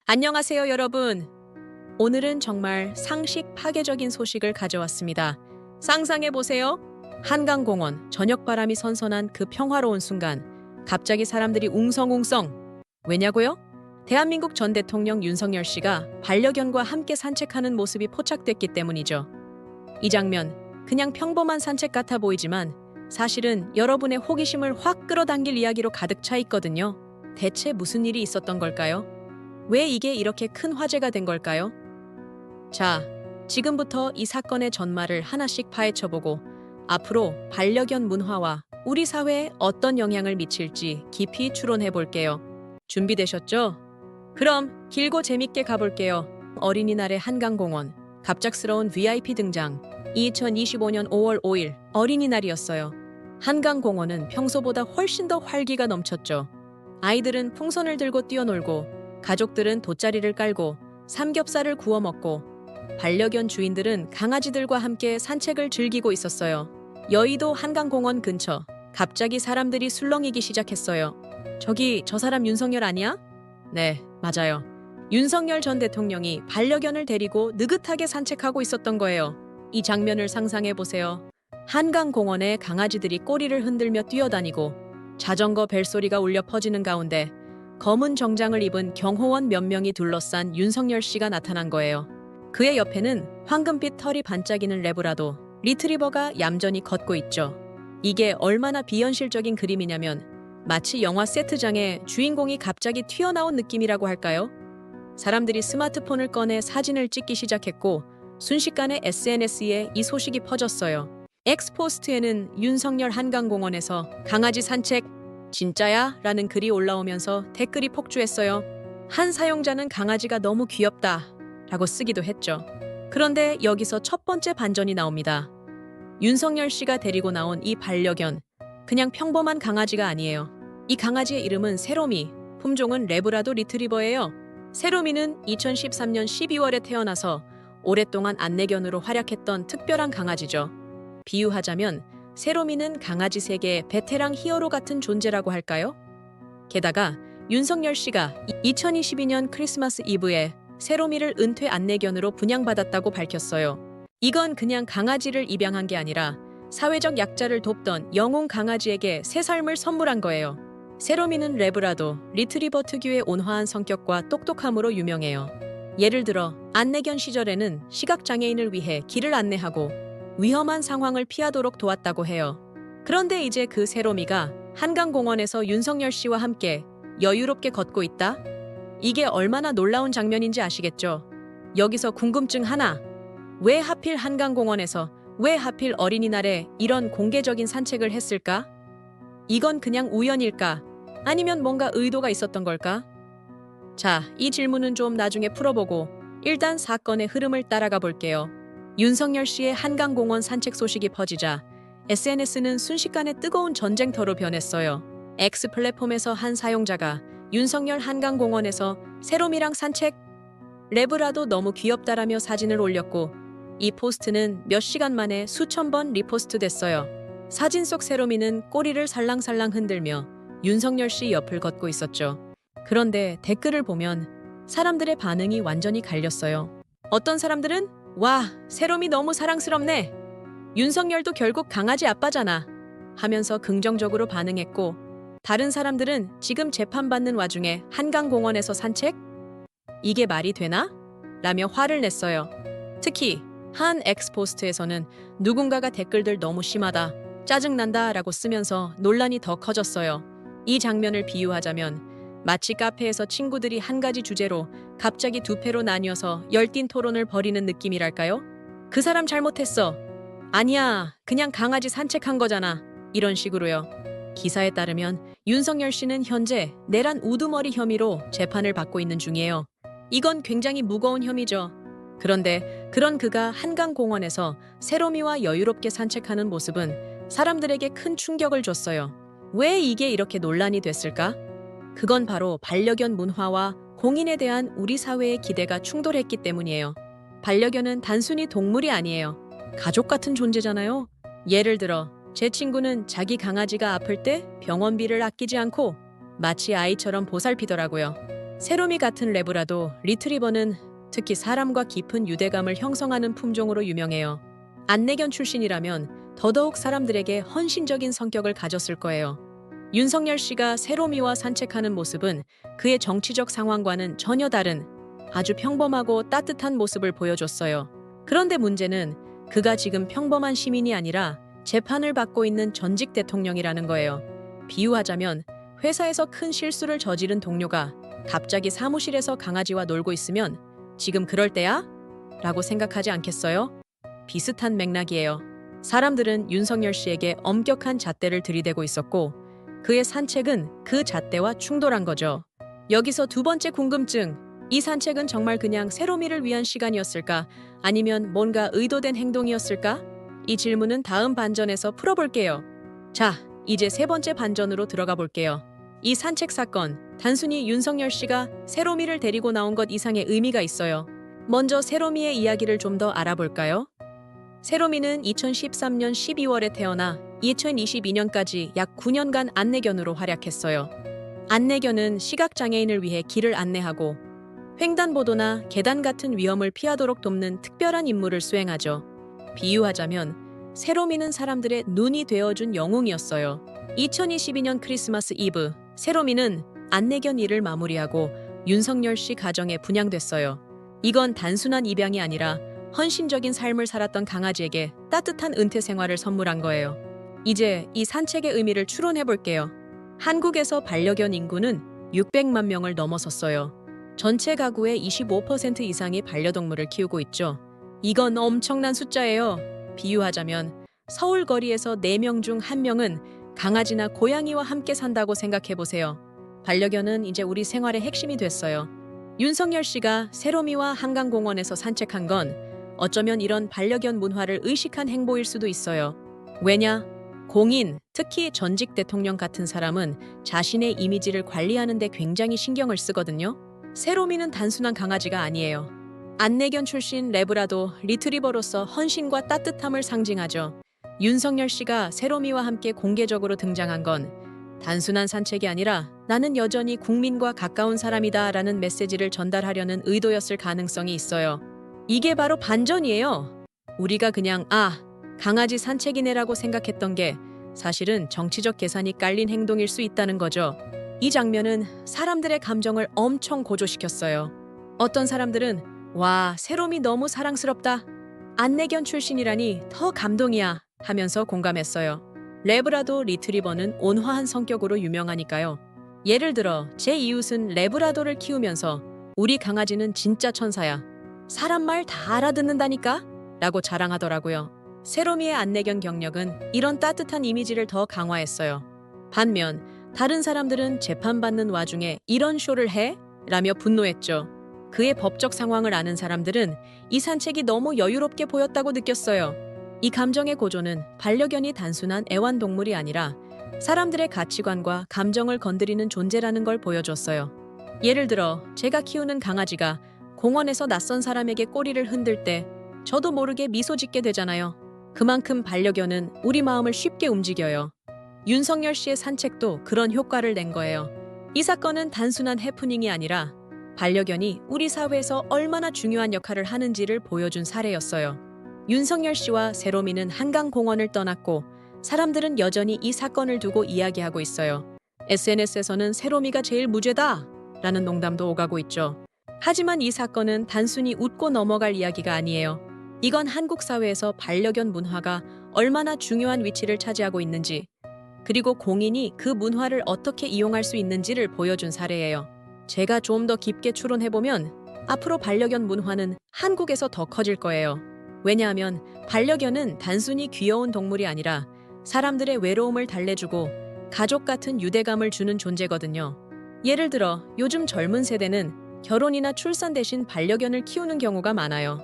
안녕하세요, 여러분. 오늘은 정말 상식 파괴적인 소식을 가져왔습니다. 상상해 보세요. 한강공원, 저녁바람이 선선한 그 평화로운 순간, 갑자기 사람들이 웅성웅성. 왜냐고요? 대한민국 전 대통령 윤석열 씨가 반려견과 함께 산책하는 모습이 포착됐기 때문이죠. 이 장면, 그냥 평범한 산책 같아 보이지만 사실은 여러분의 호기심을 확 끌어당길 이야기로 가득 차 있거든요. 대체 무슨 일이 있었던 걸까요? 왜 이게 이렇게 큰 화제가 된 걸까요? 자, 지금부터 이 사건의 전말을 하나씩 파헤쳐보고 앞으로 반려견 문화와 우리 사회에 어떤 영향을 미칠지 깊이 추론해 볼게요. 준비되셨죠? 그럼 길고 재밌게 가볼게요. 어린이날의 한강공원, 갑작스러운 VIP 등장. 2025년 5월 5일 어린이날이었어요. 한강공원은 평소보다 훨씬 더 활기가 넘쳤죠. 아이들은 풍선을 들고 뛰어놀고 가족들은 돗자리를 깔고 삼겹살을 구워 먹고 반려견 주인들은 강아지들과 함께 산책을 즐기고 있었어요. 여의도 한강공원 근처 갑자기 사람들이 술렁이기 시작했어요. 저기 저 사람 윤석열 아니야? 네, 맞아요. 윤석열 전 대통령이 반려견을 데리고 느긋하게 산책하고 있었던 거예요. 이 장면을 상상해 보세요. 한강공원에 강아지들이 꼬리를 흔들며 뛰어다니고 자전거 벨소리가 울려 퍼지는 가운데 검은 정장을 입은 경호원 몇 명이 둘러싼 윤석열 씨가 나타난 거예요. 그의 옆에는 황금빛 털이 반짝이는 레브라도 리트리버가 얌전히 걷고 있죠. 이게 얼마나 비현실적인 그림이냐면 마치 영화 세트장에 주인공이 갑자기 튀어나온 느낌이라고 할까요? 사람들이 스마트폰을 꺼내 사진을 찍기 시작했고 순식간에 SNS에 이 소식이 퍼졌어요. 엑스포스트에는 윤석열 한강공원에서 강아지 산책 진짜야? 라는 글이 올라오면서 댓글이 폭주했어요. 한 사용자는 강아지가 너무 귀엽다 라고 쓰기도 했죠. 그런데 여기서 첫 번째 반전이 나옵니다. 윤석열 씨가 데리고 나온 이 반려견, 그냥 평범한 강아지가 아니에요. 이 강아지의 이름은 세로미, 품종은 레브라도 리트리버예요. 세로미는 2013년 12월에 태어나서 오랫동안 안내견으로 활약했던 특별한 강아지죠. 비유하자면 세로미는 강아지 세계의 베테랑 히어로 같은 존재라고 할까요? 게다가 윤석열 씨가 2022년 크리스마스 이브에 세로미를 은퇴 안내견으로 분양받았다고 밝혔어요. 이건 그냥 강아지를 입양한 게 아니라 사회적 약자를 돕던 영웅 강아지에게 새 삶을 선물한 거예요. 세로미는 레브라도, 리트리버 특유의 온화한 성격과 똑똑함으로 유명해요. 예를 들어 안내견 시절에는 시각장애인을 위해 길을 안내하고 위험한 상황을 피하도록 도왔다고 해요. 그런데 이제 그 세로미가 한강공원에서 윤석열 씨와 함께 여유롭게 걷고 있다? 이게 얼마나 놀라운 장면인지 아시겠죠? 여기서 궁금증 하나. 왜 하필 한강공원에서, 왜 하필 어린이날에 이런 공개적인 산책을 했을까? 이건 그냥 우연일까? 아니면 뭔가 의도가 있었던 걸까? 자, 이 질문은 좀 나중에 풀어보고 일단 사건의 흐름을 따라가 볼게요. 윤석열 씨의 한강공원 산책 소식이 퍼지자 SNS는 순식간에 뜨거운 전쟁터로 변했어요. X 플랫폼에서 한 사용자가 윤석열 한강공원에서 세로미랑 산책? 레브라도 너무 귀엽다라며 사진을 올렸고 이 포스트는 몇 시간 만에 수천 번 리포스트 됐어요. 사진 속 세로미는 꼬리를 살랑살랑 흔들며 윤석열 씨 옆을 걷고 있었죠. 그런데 댓글을 보면 사람들의 반응이 완전히 갈렸어요. 어떤 사람들은 와, 세롬이 너무 사랑스럽네. 윤석열도 결국 강아지 아빠잖아. 하면서 긍정적으로 반응했고 다른 사람들은 지금 재판받는 와중에 한강공원에서 산책? 이게 말이 되나? 라며 화를 냈어요. 특히 한 엑스포스트에서는 누군가가 댓글들 너무 심하다, 짜증난다 라고 쓰면서 논란이 더 커졌어요. 이 장면을 비유하자면 마치 카페에서 친구들이 한 가지 주제로 갑자기 두 패로 나뉘어서 열띤 토론을 벌이는 느낌이랄까요? 그 사람 잘못했어. 아니야, 그냥 강아지 산책한 거잖아. 이런 식으로요. 기사에 따르면 윤석열 씨는 현재 내란 우두머리 혐의로 재판을 받고 있는 중이에요. 이건 굉장히 무거운 혐의죠. 그런데 그런 그가 한강공원에서 세로미와 여유롭게 산책하는 모습은 사람들에게 큰 충격을 줬어요. 왜 이게 이렇게 논란이 됐을까? 그건 바로 반려견 문화와 공인에 대한 우리 사회의 기대가 충돌했기 때문이에요. 반려견은 단순히 동물이 아니에요. 가족 같은 존재잖아요. 예를 들어 제 친구는 자기 강아지가 아플 때 병원비를 아끼지 않고 마치 아이처럼 보살피더라고요. 세로미 같은 레브라도 리트리버는 특히 사람과 깊은 유대감을 형성하는 품종으로 유명해요. 안내견 출신이라면 더더욱 사람들에게 헌신적인 성격을 가졌을 거예요. 윤석열 씨가 세로미와 산책하는 모습은 그의 정치적 상황과는 전혀 다른 아주 평범하고 따뜻한 모습을 보여줬어요. 그런데 문제는 그가 지금 평범한 시민이 아니라 재판을 받고 있는 전직 대통령이라는 거예요. 비유하자면 회사에서 큰 실수를 저지른 동료가 갑자기 사무실에서 강아지와 놀고 있으면 지금 그럴 때야? 라고 생각하지 않겠어요? 비슷한 맥락이에요. 사람들은 윤석열 씨에게 엄격한 잣대를 들이대고 있었고 그의 산책은 그 잣대와 충돌한 거죠. 여기서 두 번째 궁금증. 이 산책은 정말 그냥 세로미를 위한 시간이었을까? 아니면 뭔가 의도된 행동이었을까? 이 질문은 다음 반전에서 풀어볼게요. 자, 이제 세 번째 반전으로 들어가 볼게요. 이 산책 사건, 단순히 윤석열 씨가 세로미를 데리고 나온 것 이상의 의미가 있어요. 먼저 세로미의 이야기를 좀 더 알아볼까요? 세로미는 2013년 12월에 태어나 2022년까지 약 9년간 안내견으로 활약했어요. 안내견은 시각장애인을 위해 길을 안내하고 횡단보도나 계단 같은 위험을 피하도록 돕는 특별한 임무를 수행하죠. 비유하자면 세로미는 사람들의 눈이 되어준 영웅이었어요. 2022년 크리스마스 이브, 세로미는 안내견 일을 마무리하고 윤석열 씨 가정에 분양됐어요. 이건 단순한 입양이 아니라 헌신적인 삶을 살았던 강아지에게 따뜻한 은퇴 생활을 선물한 거예요. 이제 이 산책의 의미를 추론해 볼게요. 한국에서 반려견 인구는 600만 명을 넘어섰어요. 전체 가구의 25% 이상이 반려동물을 키우고 있죠. 이건 엄청난 숫자예요. 비유하자면 서울 거리에서 4명 중 1명은 강아지나 고양이와 함께 산다고 생각해 보세요. 반려견은 이제 우리 생활의 핵심이 됐어요. 윤석열 씨가 세로미와 한강공원에서 산책한 건 어쩌면 이런 반려견 문화를 의식한 행보일 수도 있어요. 왜냐? 공인, 특히 전직 대통령 같은 사람은 자신의 이미지를 관리하는 데 굉장히 신경을 쓰거든요. 세로미는 단순한 강아지가 아니에요. 안내견 출신 레브라도 리트리버로서 헌신과 따뜻함을 상징하죠. 윤석열 씨가 세로미와 함께 공개적으로 등장한 건 단순한 산책이 아니라 나는 여전히 국민과 가까운 사람이다 라는 메시지를 전달하려는 의도였을 가능성이 있어요. 이게 바로 반전이에요. 우리가 그냥 강아지 산책이네라고 생각했던 게 사실은 정치적 계산이 깔린 행동일 수 있다는 거죠. 이 장면은 사람들의 감정을 엄청 고조시켰어요. 어떤 사람들은 와, 세롬이 너무 사랑스럽다. 안내견 출신이라니 더 감동이야 하면서 공감했어요. 레브라도 리트리버는 온화한 성격으로 유명하니까요. 예를 들어 제 이웃은 레브라도를 키우면서 우리 강아지는 진짜 천사야. 사람 말 다 알아듣는다니까? 라고 자랑하더라고요. 세로미의 안내견 경력은 이런 따뜻한 이미지를 더 강화했어요. 반면 다른 사람들은 재판받는 와중에 이런 쇼를 해? 라며 분노했죠. 그의 법적 상황을 아는 사람들은 이 산책이 너무 여유롭게 보였다고 느꼈어요. 이 감정의 고조는 반려견이 단순한 애완동물이 아니라 사람들의 가치관과 감정을 건드리는 존재라는 걸 보여줬어요. 예를 들어 제가 키우는 강아지가 공원에서 낯선 사람에게 꼬리를 흔들 때 저도 모르게 미소 짓게 되잖아요. 그만큼 반려견은 우리 마음을 쉽게 움직여요. 윤석열 씨의 산책도 그런 효과를 낸 거예요. 이 사건은 단순한 해프닝이 아니라 반려견이 우리 사회에서 얼마나 중요한 역할을 하는지를 보여준 사례였어요. 윤석열 씨와 세로미는 한강공원을 떠났고 사람들은 여전히 이 사건을 두고 이야기하고 있어요. SNS에서는 세로미가 제일 무죄다 라는 농담도 오가고 있죠. 하지만 이 사건은 단순히 웃고 넘어갈 이야기가 아니에요. 이건 한국 사회에서 반려견 문화가 얼마나 중요한 위치를 차지하고 있는지, 그리고 공인이 그 문화를 어떻게 이용할 수 있는지를 보여준 사례예요. 제가 좀 더 깊게 추론해보면 앞으로 반려견 문화는 한국에서 더 커질 거예요. 왜냐하면 반려견은 단순히 귀여운 동물이 아니라 사람들의 외로움을 달래주고 가족 같은 유대감을 주는 존재거든요. 예를 들어 요즘 젊은 세대는 결혼이나 출산 대신 반려견을 키우는 경우가 많아요.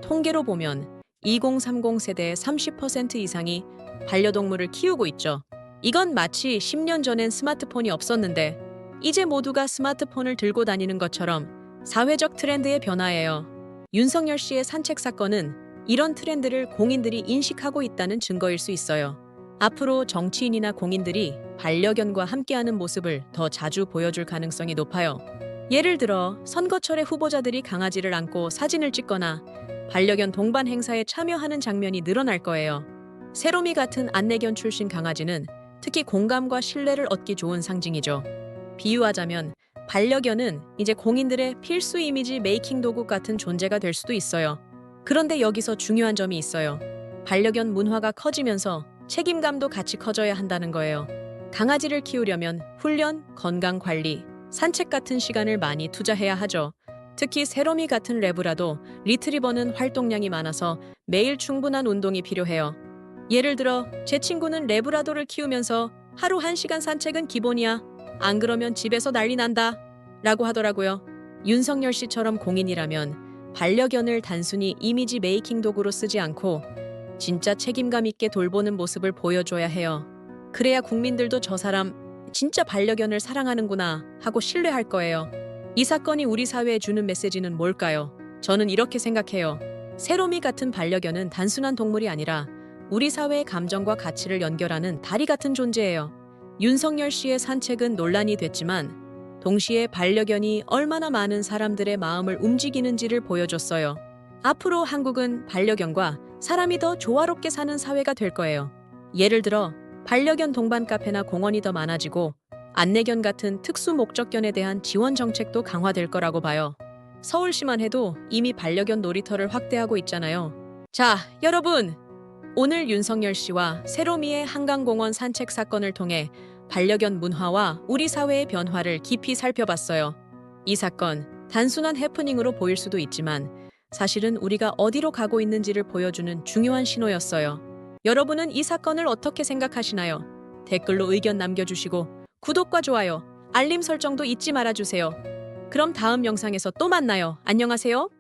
통계로 보면 2030 세대의 30% 이상이 반려동물을 키우고 있죠. 이건 마치 10년 전엔 스마트폰이 없었는데 이제 모두가 스마트폰을 들고 다니는 것처럼 사회적 트렌드의 변화예요. 윤석열 씨의 산책 사건은 이런 트렌드를 공인들이 인식하고 있다는 증거일 수 있어요. 앞으로 정치인이나 공인들이 반려견과 함께하는 모습을 더 자주 보여줄 가능성이 높아요. 예를 들어 선거철에 후보자들이 강아지를 안고 사진을 찍거나 반려견 동반 행사에 참여하는 장면이 늘어날 거예요. 세로미 같은 안내견 출신 강아지는 특히 공감과 신뢰를 얻기 좋은 상징이죠. 비유하자면 반려견은 이제 공인들의 필수 이미지 메이킹 도구 같은 존재가 될 수도 있어요. 그런데 여기서 중요한 점이 있어요. 반려견 문화가 커지면서 책임감도 같이 커져야 한다는 거예요. 강아지를 키우려면 훈련, 건강 관리, 산책 같은 시간을 많이 투자해야 하죠. 특히 세로미 같은 레브라도 리트리버는 활동량이 많아서 매일 충분한 운동이 필요해요. 예를 들어 제 친구는 레브라도를 키우면서 하루 1시간 산책은 기본이야. 안 그러면 집에서 난리 난다. 라고 하더라고요. 윤석열 씨처럼 공인이라면 반려견을 단순히 이미지 메이킹 도구로 쓰지 않고 진짜 책임감 있게 돌보는 모습을 보여줘야 해요. 그래야 국민들도 저 사람 진짜 반려견을 사랑하는구나 하고 신뢰할 거예요. 이 사건이 우리 사회에 주는 메시지는 뭘까요? 저는 이렇게 생각해요. 세로미 같은 반려견은 단순한 동물이 아니라 우리 사회의 감정과 가치를 연결하는 다리 같은 존재예요. 윤석열 씨의 산책은 논란이 됐지만 동시에 반려견이 얼마나 많은 사람들의 마음을 움직이는지를 보여줬어요. 앞으로 한국은 반려견과 사람이 더 조화롭게 사는 사회가 될 거예요. 예를 들어 반려견 동반 카페나 공원이 더 많아지고 안내견 같은 특수 목적견에 대한 지원 정책도 강화될 거라고 봐요. 서울시만 해도 이미 반려견 놀이터를 확대하고 있잖아요. 자, 여러분! 오늘 윤석열 씨와 세로미의 한강공원 산책 사건을 통해 반려견 문화와 우리 사회의 변화를 깊이 살펴봤어요. 이 사건, 단순한 해프닝으로 보일 수도 있지만 사실은 우리가 어디로 가고 있는지를 보여주는 중요한 신호였어요. 여러분은 이 사건을 어떻게 생각하시나요? 댓글로 의견 남겨주시고 구독과 좋아요, 알림 설정도 잊지 말아주세요. 그럼 다음 영상에서 또 만나요. 안녕하세요.